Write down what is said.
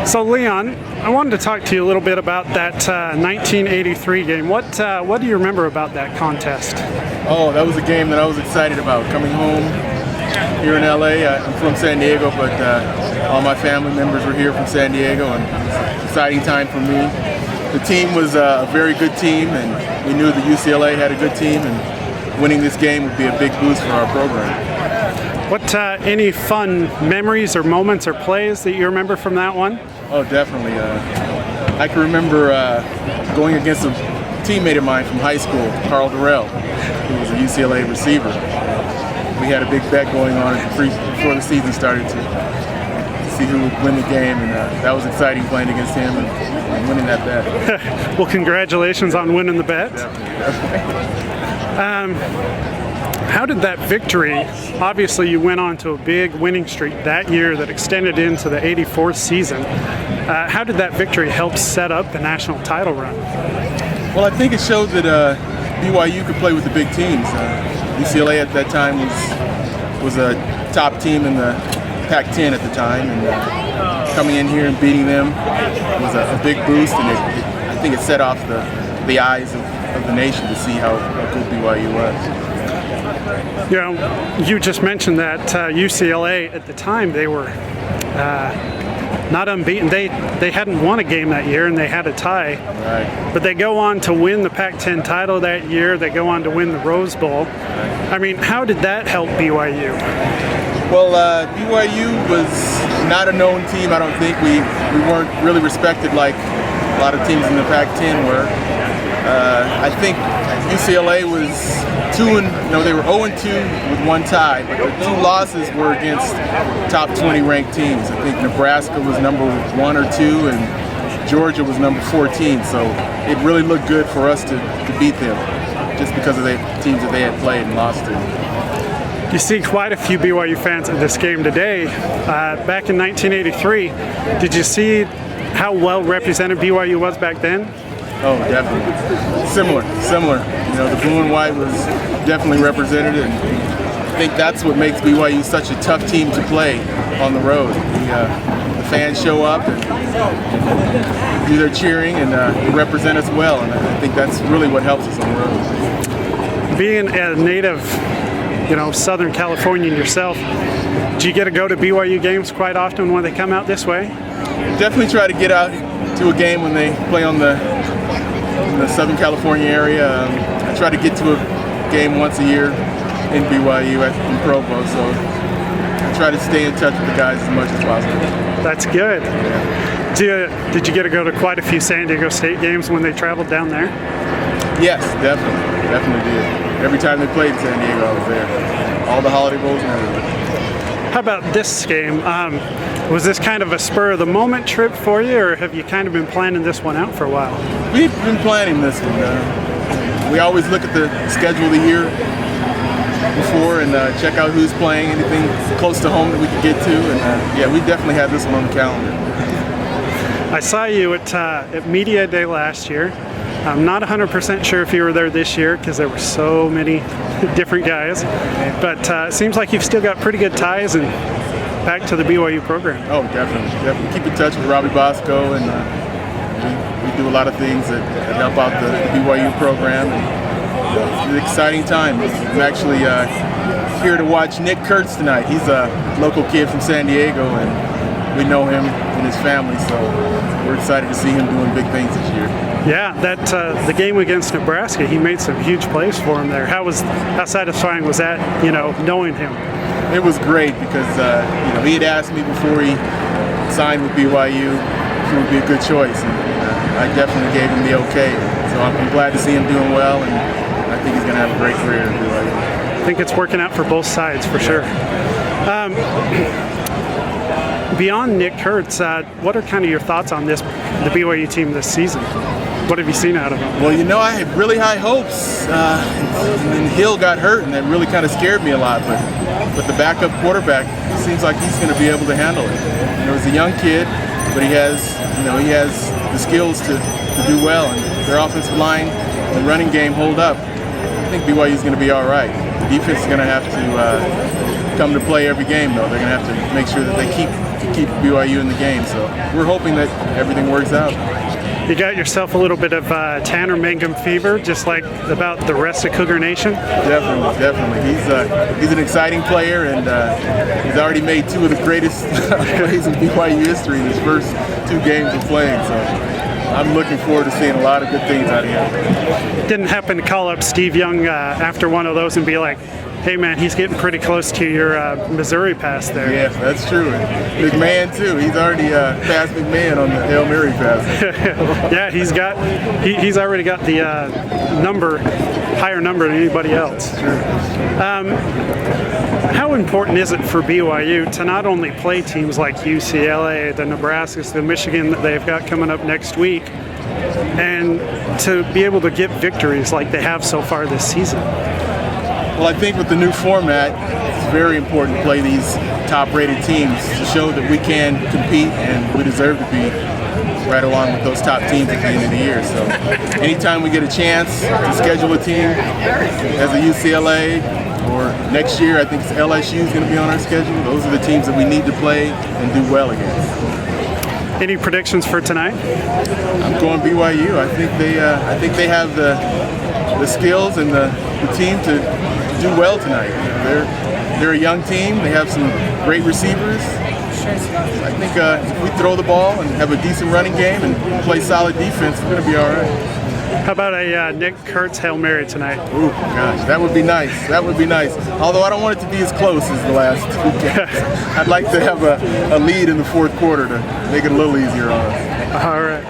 So Leon, I wanted to talk to you a little bit about that 1983 game. What do you remember about that contest? Oh, that was a game that I was excited about. Coming home here in LA, I'm from San Diego, but all my family members were here from San Diego, and it was an exciting time for me. The team was a very good team, and we knew that UCLA had a good team, and winning this game would be a big boost for our program. What any fun memories or moments or plays that you remember from that one? Oh, definitely. I can remember going against a teammate of mine from high school, Carl Durrell, who was a UCLA receiver. We had a big bet going on before the season started to see who would win the game, and that was exciting playing against him and winning that bet. Well, congratulations on winning the bet. Definitely. How did that victory, obviously you went on to a big winning streak that year that extended into the 84th season. How did that victory help set up the national title run? Well, I think it showed that BYU could play with the big teams. UCLA at that time was a top team in the Pac-10 at the time, and coming in here and beating them was a big boost, and I think it set off the eyes of the nation to see how good BYU was. You know, you just mentioned that UCLA at the time, they were not unbeaten. They hadn't won a game that year, and they had a tie. Right. But they go on to win the Pac-10 title that year. They go on to win the Rose Bowl. Right. I mean, how did that help BYU? Well, BYU was not a known team. I don't think we weren't really respected like a lot of teams in the Pac-10 were. I think UCLA was they were 0-2 with one tie, but the two losses were against top 20 ranked teams. I think Nebraska was number 1 or 2, and Georgia was number 14. So it really looked good for us to beat them, just because of the teams that they had played and lost to. You see quite a few BYU fans at this game today. Back in 1983, did you see how well represented BYU was back then? Oh, definitely. Similar. You know, the blue and white was definitely represented, and I think that's what makes BYU such a tough team to play on the road. The fans show up and do their cheering and represent us well, and I think that's really what helps us on the road. Being a native, Southern Californian yourself, do you get to go to BYU games quite often when they come out this way? Definitely try to get out to a game when they play in the Southern California area. I try to get to a game once a year in BYU in Provo, so I try to stay in touch with the guys as much as possible. That's good. Yeah. Did you get to go to quite a few San Diego State games when they traveled down there? Yes, definitely did. Every time they played in San Diego, I was there. All the Holiday Bowls and everything. How about this game? Was this kind of a spur-of-the-moment trip for you, or have you kind of been planning this one out for a while? We've been planning this one. We always look at the schedule of the year before and check out who's playing, anything close to home that we could get to, and we definitely had this one on the calendar. I saw you at Media Day last year. I'm not 100% sure if you were there this year because there were so many different guys, but it seems like you've still got pretty good ties and back to the BYU program. Oh, definitely. Keep in touch with Robbie Bosco, and we do a lot of things that help out the BYU program. And it's an exciting time. I'm actually here to watch Nick Kurtz tonight. He's a local kid from San Diego, and we know him and his family, so we're excited to see him doing big things this year. Yeah, the game against Nebraska, he made some huge plays for him there. How satisfying was that, knowing him? It was great because he had asked me before he signed with BYU if it would be a good choice, and I definitely gave him the okay. So I'm glad to see him doing well, and I think he's going to have a great career at BYU. I think it's working out for both sides for sure. Beyond Nick Kurtz, what are kind of your thoughts on the BYU team this season? What have you seen out of them? Well, I had really high hopes, and then Hill got hurt, and that really kind of scared me a lot. But the backup quarterback, it seems like he's going to be able to handle it. He's a young kid, but he has the skills to do well, and their offensive line, the running game hold up. I think BYU is going to be all right. The defense is going to have to come to play every game, though. They're going to have to make sure that they keep keep BYU in the game. So we're hoping that everything works out. You got yourself a little bit of Tanner Mangum fever, just like about the rest of Cougar Nation. Definitely. He's an exciting player, and he's already made two of the greatest plays in BYU history in his first 2 games of playing. So I'm looking forward to seeing a lot of good things out of him. Didn't happen to call up Steve Young after one of those and be like, hey man, he's getting pretty close to your Missouri pass there. Yeah, that's true. And McMahon too. He's already passed McMahon on the Hail Mary pass. Yeah, he's already got the higher number than anybody else. Sure. How important is it for BYU to not only play teams like UCLA, the Nebraskas, the Michigan that they've got coming up next week, and to be able to get victories like they have so far this season? Well, I think with the new format, it's very important to play these top-rated teams to show that we can compete and we deserve to be right along with those top teams at the end of the year. So anytime we get a chance to schedule a team as a UCLA, or next year I think LSU is going to be on our schedule, those are the teams that we need to play and do well against. Any predictions for tonight? I'm going BYU. I think they have the skills and the team to do well tonight. They're a young team. They have some great receivers. I think if we throw the ball and have a decent running game and play solid defense, we're going to be all right. How about a Nick Kurtz Hail Mary tonight? Ooh, gosh, that would be nice. That would be nice. Although I don't want it to be as close as the last 2 games. I'd like to have a lead in the 4th quarter to make it a little easier on us. All right.